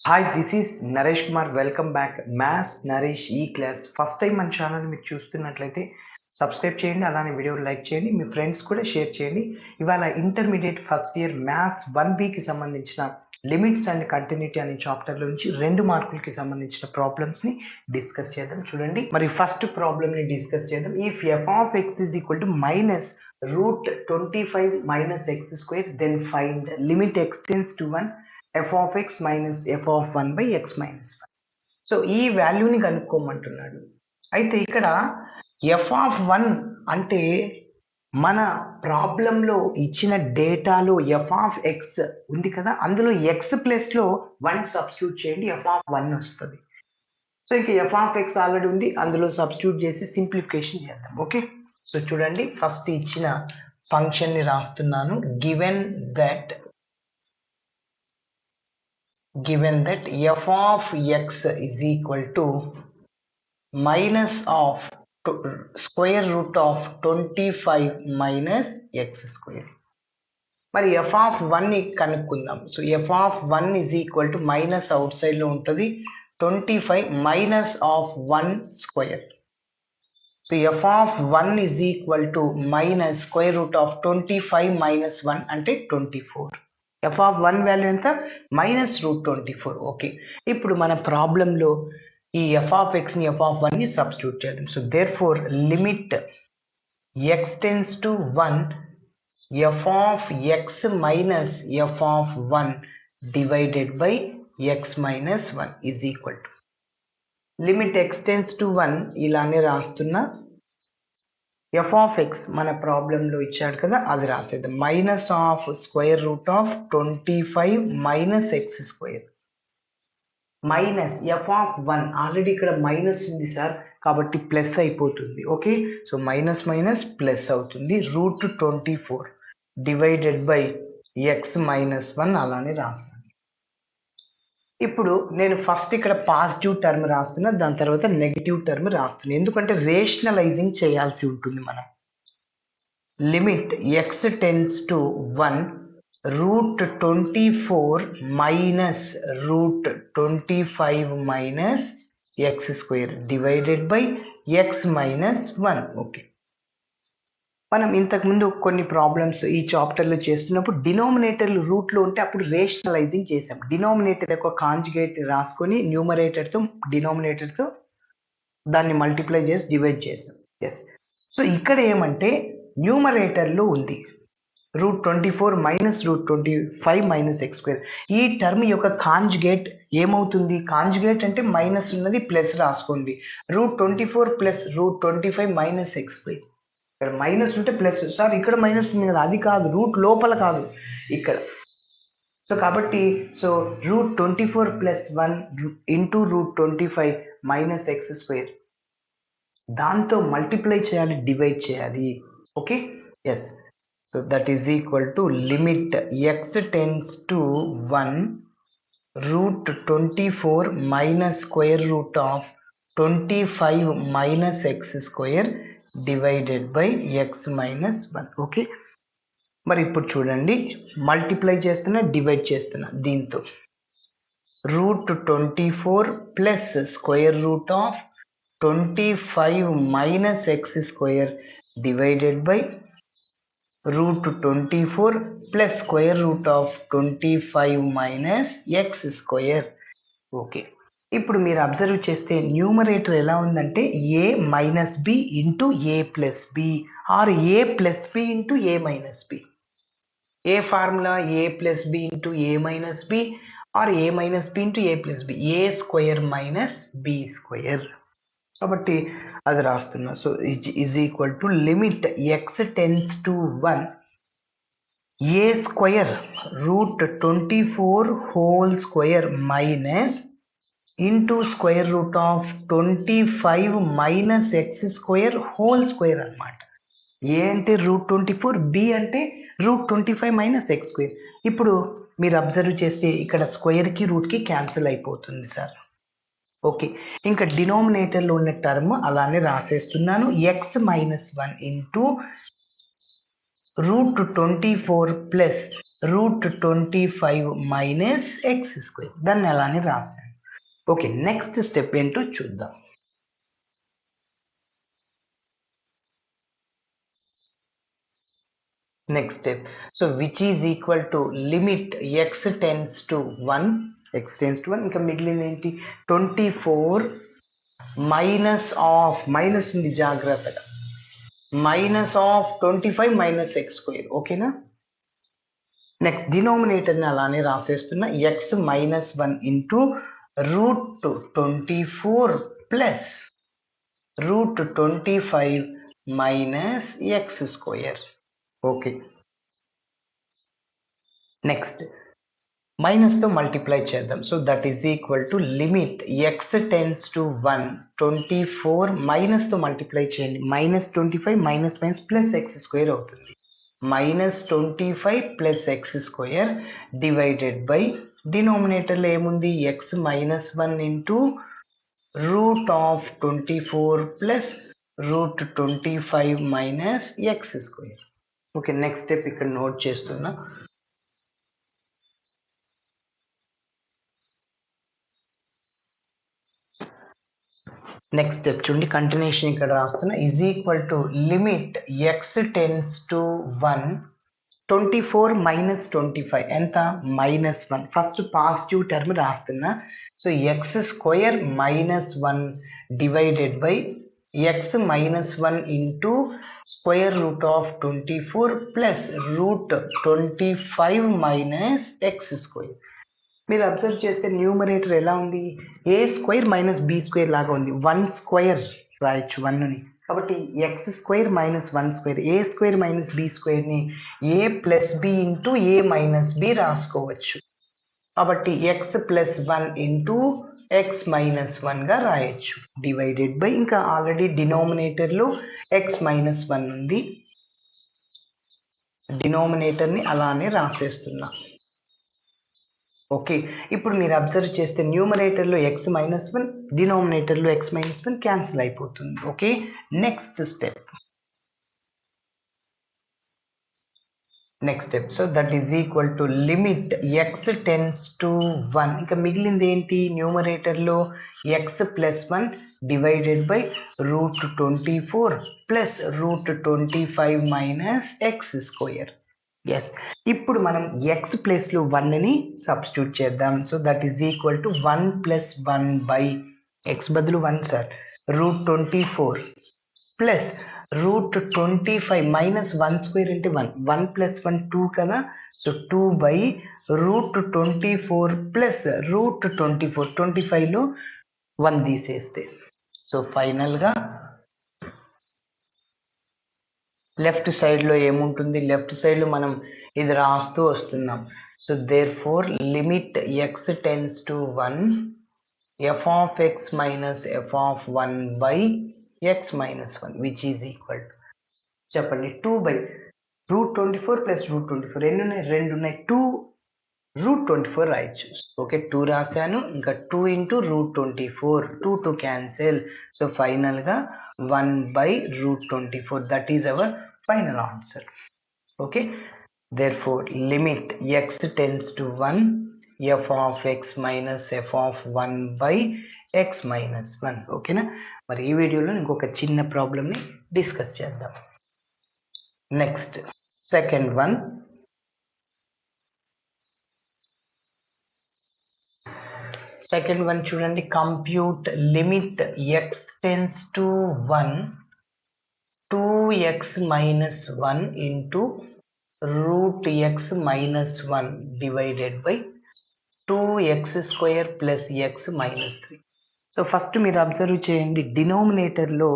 Hi, this is Naresh Kumar. Welcome back maths Naresh ఈ class. First time మన channel మీరు చూస్తున్నట్లయితే సబ్స్క్రైబ్ చేయండి, అలానే వీడియో లైక్ చేయండి, మీ ఫ్రెండ్స్ కూడా షేర్ చేయండి. ఇవాళ ఇంటర్మీడియట్ ఫస్ట్ ఇయర్ మ్యాథ్స్ 1Bకి సంబంధించిన లిమిట్స్ అండ్ కంటిన్యూటీ అనే చాప్టర్లో నుంచి 2 మార్కులకి సంబంధించిన ప్రాబ్లమ్స్ని డిస్కస్ చేద్దాం. చూడండి, మరి ఫస్ట్ ప్రాబ్లమ్ని డిస్కస్ చేద్దాం. If f of x is equal to minus root 25 minus x square then find limit x tends to 1 f of x minus f of 1 by x minus 1. So ఈ వాల్యూని కనుక్కోమంటున్నాడు. అయితే ఇక్కడ f of 1 అంటే మన ప్రాబ్లంలో ఇచ్చిన డేటాలో f of x ఉంది కదా, అందులో x ప్లస్లో 1 సబ్స్టిట్యూట్ చేయండి, f of 1 వస్తుంది. సో ఇక f of x ఆల్రెడీ ఉంది, అందులో సబ్స్టిట్యూట్ చేసి సింప్లిఫికేషన్ చేద్దాం. ఓకే, సో చూడండి, ఫస్ట్ ఇచ్చిన ఫంక్షన్ని రాస్తున్నాను. Given that f of x is equal to minus of square root of 25 minus x square. మరి f of 1 కనుక్కుందాం. So f of 1 is equal to minus out సైడ్లో ఉంటుంది 25 minus of 1 square. So f of 1 is equal to minus square root of 25 minus 1 అంటే 24. f of 1 value ఎంత? Minus root 24. Okay, ఇప్పుడు మన ప్రాబ్లంలో ఈ f of xని f of 1ని సబ్స్టిట్యూట్ చేద్దాం. So therefore limit x tends to 1 f of x minus f of 1 divided by x minus 1 is equal to limit x tends to 1 ఇలానే రాస్తున్నా. f of x మన ప్రాబ్లంలో ఇచ్చాడు కదా, అది రాసేద్దాం. Minus of square root of 25 minus x square minus f of 1 already ఇక్కడ minus ఉంది సార్, కాబట్టి ప్లస్ అయిపోతుంది. Okay, so minus minus plus అవుతుంది. Root 24 divided by x minus 1 అలానే రాస్తాను. ఇప్పుడు నేను ఫస్ట్ ఇక్కడ పాజిటివ్ టర్మ్ రాస్తున్నా, దాని తర్వాత నెగిటివ్ టర్మ్ రాస్తున్నా, ఎందుకంటే రేషనలైజింగ్ చేయాల్సి ఉంటుంది మనం. Limit x tends to 1 root 24 minus root 25 minus x square divided by x minus 1. Okay, మనం ఇంతకుముందు కొన్ని ప్రాబ్లమ్స్ ఈ చాప్టర్లో చేస్తున్నప్పుడు డినోమినేటర్లు రూట్లో ఉంటే అప్పుడు రేషనలైజింగ్ చేసాం. డినోమినేటర్ యొక్క కాంజుగేట్ రాసుకొని న్యూమరేటర్తో డినోమినేటర్తో దాన్ని మల్టిప్లై చేసి డివైడ్ చేసాం. ఎస్, సో ఇక్కడ ఏమంటే న్యూమరేటర్లో ఉంది root 24 minus root 25 minus x square. ఈ టర్మ్ యొక్క కాంజుగేట్ ఏమవుతుంది? కాంజుగేట్ అంటే మైనస్ ఉన్నది ప్లస్ రాసుకోండి. Root 24 plus root 25 minus x square. ఇక్కడ మైనస్ ఉంటే ప్లస్. సార్ ఇక్కడ మైనస్ ఉంది కదా, అది కాదు, రూట్ లోపల కాదు ఇక్కడ. సో కాబట్టి so root 24 plus 1 into root 25 minus x square, దాంతో మల్టిప్లై చేయాలి, డివైడ్ చేయాలి. Okay, yes, so that is equal to limit x tends to 1 root 24 minus square root of 25 minus x square divided by x minus 1. Okay, మరి ఇప్పుడు చూడండి, multiply చేస్తున్నా, divide చేస్తున్నా. దీంతో root 24 plus square root of 25 minus x square divided by root 24 plus square root of 25 minus x square. Okay, ఇప్పుడు మీరు observe చేస్తే numerator ఎలా ఉందంటే a minus b into a plus b or a plus b into a minus b. A formula? A plus b into a minus b or a minus b into a plus b, a square minus b square. కాబట్టి అది రాస్తున్నా. So is equal to limit x tends to 1 a square root 24 whole square minus into square root of 25 minus x square whole square అనమాట. A అంటే root 24, b అంటే root 25 minus x square. ఇప్పుడు మీరు observe చేస్తే ఇక్కడ స్క్వేర్కి రూట్కి cancel అయిపోతుంది సార్. ఓకే, ఇంకా డినోమినేటర్లో ఉన్న టర్మ్ అలానే రాసేస్తున్నాను. X minus 1 into root 24 plus root 25 minus x square. దాన్ని అలానే రాశాను. ఓకే, నెక్స్ట్ స్టెప్ ఏంటో చూద్దాం. Next step, so which is equal to limit x tends to 1, X tends to 1, ఇంకా మిగిలింది ఏంటి 24 మైనస్ ఆఫ్, మైనస్ ఉంది జాగ్రత్తగా, minus of 25 minus x square. ఓకేనా. నెక్స్ట్ డినోమినేటర్ని అలానే రాసేస్తున్నా, x minus 1 into root 24 plus root 25 minus x square. Okay, next మైనస్తో మల్టిప్లై చేద్దాం. So that is equal to limit x tends to 1, 24 మైనస్తో మల్టిప్లై చేయండి, minus 25 minus minus plus x square అవుతుంది. Minus 25 plus x square divided by డినోమినేటర్లో ఏముంది, x minus 1 into root of 24 plus root 25 minus x square. Okay, next step ఇక్కడ note చేస్తున్నా. Next step చూడండి, continuation ఇక్కడ రాస్తున్నా, is equal to limit x tends to 1, 24 minus 25 ఎంత, -1. First positive term రాస్తున్నా. So X square minus 1 divided by x minus 1 into square root of 24 plus root 25 minus x square. మీరు observe చేస్తే numerator ఎలా ఉంది, ఏ square minus b square లాగా ఉంది. 1 square రాయొచ్చు 1ని, కాబట్టి X square minus 1 square, A square minus B స్క్వేర్ని A plus b into a minus B రాసుకోవచ్చు. కాబట్టి X plus 1 into X minus 1గా రాయొచ్చు, డివైడెడ్ బై ఇంకా ఆల్రెడీ డినోమినేటర్లో ఎక్స్ మైనస్ 1 ఉంది, డినోమినేటర్ని అలానే రాసేస్తున్నా. ఓకే, ఇప్పుడు మీరు అబ్జర్వ్ చేస్తే న్యూమరేటర్లో ఎక్స్ మైనస్ 1, డినోమినేటర్లో ఎక్స్ మైనస్ 1 క్యాన్సిల్ అయిపోతుంది. Okay, next step, so that is equal to limit x tends to 1, ఇంకా మిగిలింది ఏంటి, న్యూమరేటర్లో x plus 1 divided by root 24 plus root 25 minus x square. Yes, ఇప్పుడు మనం ఎక్స్ ప్లేస్లో 1ని సబ్స్టిట్యూట్ చేద్దాం. So that is equal to 1 plus 1 by x బదులు 1 sir, root 24 plus root 25 minus 1 square అంటే 1, 1 ప్లస్ 1 2 కదా. So 2 by root 24 plus route 24, 25లో 1 తీసేస్తే, so ఫైనల్గా లెఫ్ట్ సైడ్లో ఏముంటుంది, లెఫ్ట్ సైడ్లో మనం ఇది రాస్తూ వస్తున్నాం. So therefore limit x tends to 1, f of x minus f of 1 by x minus 1 which is equal to, చెప్పండి, 2 బై రూట్ 24 ప్లస్ రూట్ 24, రెండు ఉన్నాయి 2 రూట్ 24 రాయొచ్చు. ఓకే, 2 రాశాను, ఇంకా 2 ఇంటూ రూట్ 24, 2 క్యాన్సిల్, సో ఫైనల్గా 1 by root 24, that is our final answer. Okay, therefore limit x tends to 1, f of x minus f of 1 by x minus 1. ఓకేనా. మరి ఈ వీడియోలో ఇంకొక చిన్న ప్రాబ్లమ్ని డిస్కస్ చేద్దాం. నెక్స్ట్ సెకండ్ వన్, చూడండి, compute limit x tends to 1, 2x minus 1 into root x minus 1 divided by 2x square plus x minus 3. So first మీరు అబ్జర్వ్ చేయండి, డినోమినేటర్లో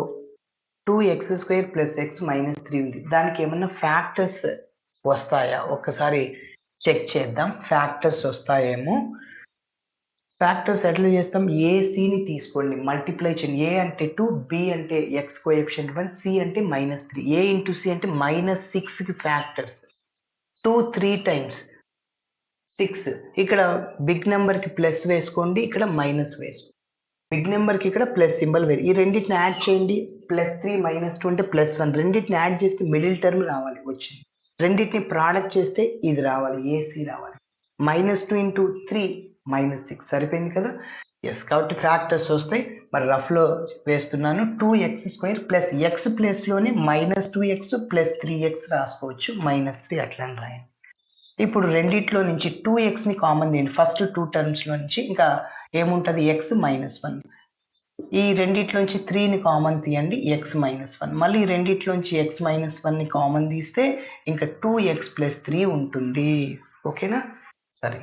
2x square plus x minus 3 ఉంది, దానికి ఏమన్నా ఫ్యాక్టర్స్ వస్తాయా ఒక్కసారి check చేద్దాం. Factors వస్తాయేమో. ఫ్యాక్టర్స్ ఎట్లా చేస్తాం, ఏసీని తీసుకోండి, మల్టిప్లై చేయండి. ఏ అంటే 2, బి అంటే ఎక్స్ కోఎఫిషియంట్ 1, సి అంటే -3, ఏ ఇంటూ సి అంటే -6కి ఫ్యాక్టర్స్ 2 3 టైమ్స్ 6. ఇక్కడ బిగ్ నెంబర్కి ప్లస్ వేసుకోండి, ఇక్కడ మైనస్ వేసుకోండి. బిగ్ నెంబర్కి ఇక్కడ ప్లస్ సింబల్ వేరు, ఈ రెండింటిని యాడ్ చేయండి. +3 -2 అంటే +1, రెండింటిని యాడ్ చేస్తే మిడిల్ టర్మ్ రావాలి వచ్చింది. రెండింటిని ప్రోడక్ట్ చేస్తే ఇది రావాలి, ఏసీ రావాలి. -2 ఇంటూ 3 -6 సరిపోయింది కదా. ఎస్, కాబట్టి ఫ్యాక్టర్స్ వస్తాయి. మరి రఫ్లో వేస్తున్నాను. 2x² ప్లస్ ఎక్స్ ప్లేస్లోనే -2x ప్లస్ 3x రాసుకోవచ్చు. -3 అట్లా రాయండి. ఇప్పుడు రెండిట్లో నుంచి 2xని కామన్ తీయండి. ఫస్ట్ 2 టర్మ్స్లో నుంచి ఇంకా ఏముంటుంది, x -1. ఈ రెండిట్లోంచి 3ని కామన్ తీయండి, x -1. మళ్ళీ రెండిట్లోంచి x -1ని కామన్ తీస్తే ఇంకా 2x + 3 ఉంటుంది. ఓకేనా, సరే.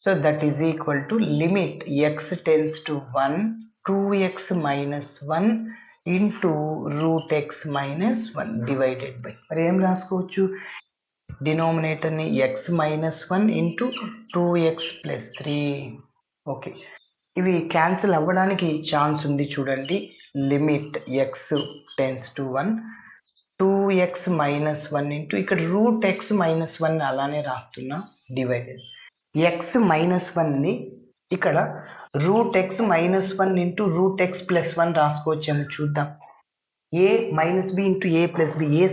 So that is equal to limit x → 1 2x - 1 into √x - 1 divided by, మరి ఏం రాసుకోవచ్చు, డినామినేటర్ని x - 1 ఇంటూ 2x + 3. ఓకే, ఇవి క్యాన్సిల్ అవ్వడానికి ఛాన్స్ ఉంది చూడండి. లిమిట్ x → 1 2x - 1 ఇంటూ ఇక్కడ √x - 1 అలానే రాస్తున్నా డివైడెడ్ x - 1ని ఇక్కడ √x - 1 ఇంటూ √x + 1 రాసుకోవచ్చేమో చూద్దాం. a - b into a + b, a²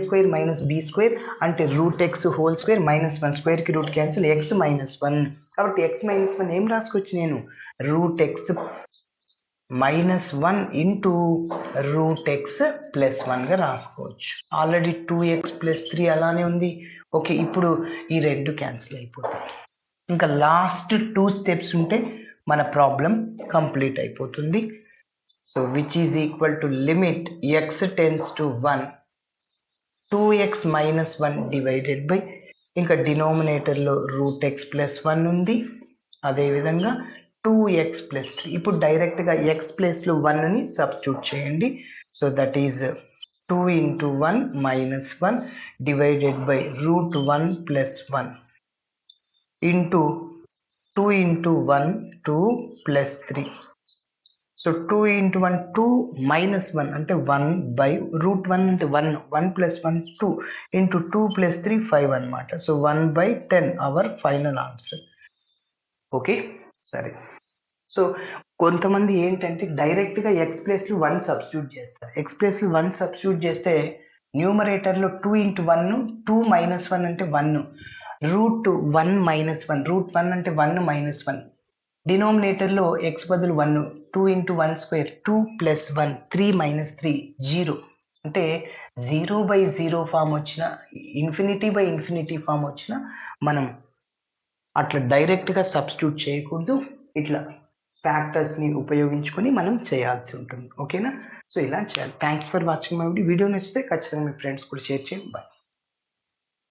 - b² అంటే √x² -1 స్క్వేర్కి రూట్ క్యాన్సిల్, x - 1. కాబట్టి x - 1 ఏం రాసుకోవచ్చు నేను, √x - 1 ఇంటూ √x + 1గా రాసుకోవచ్చు. ఆల్రెడీ 2x + 3 అలానే ఉంది. ఓకే, ఇప్పుడు ఈ రెండు క్యాన్సిల్ అయిపోతాయి. ఇంకా లాస్ట్ 2 స్టెప్స్ ఉంటే మన ప్రాబ్లం కంప్లీట్ అయిపోతుంది. So which is equal to limit x → 1 2x - 1 divided by, ఇంకా డినామినేటర్లో √x + 1 ఉంది, అదేవిధంగా 2x + 3. ఇప్పుడు డైరెక్ట్గా x ప్లేస్లో 1ని సబ్స్టిట్యూట్ చేయండి. So that is 2 × 1 - 1 divided by √1 + 1 into 2 × 1 2 + 3. So 2 × 1 2 - 1 అంటే 1 బై √1 అంటే 1 1 + 1 2 ఇంటూ 2 + 3 5 అనమాట. So 1/10 hour final answer. Okay, సరే. సో కొంతమంది ఏంటంటే డైరెక్ట్గా ఎక్స్ ప్లేస్లో 1 సబ్స్టిట్యూట్ చేస్తారు. ఎక్స్ ప్లేస్లో 1 సబ్స్టిట్యూట్ చేస్తే న్యూమరేటర్లో 2 × 1 2 - 1 అంటే 1 √1 - 1 √1 అంటే 1 - 1 డినామినేటర్లో x బదులు 1 2 × 1² 2 + 1 3 - 3 0 అంటే 0/0 ఫామ్ వచ్చిన, ∞/∞ ఫామ్ వచ్చిన మనం అట్లా డైరెక్ట్గా సబ్స్టిట్యూట్ చేయకూడదు. ఇట్లా ఫ్యాక్టర్స్ని ఉపయోగించుకొని మనం చేయాల్సి ఉంటుంది. ఓకేనా, సో ఇలా చేయాలి. Thanks for watching my video. నచ్చితే ఖచ్చితంగా మీ ఫ్రెండ్స్ కూడా షేర్ చేయండి. బాయ్.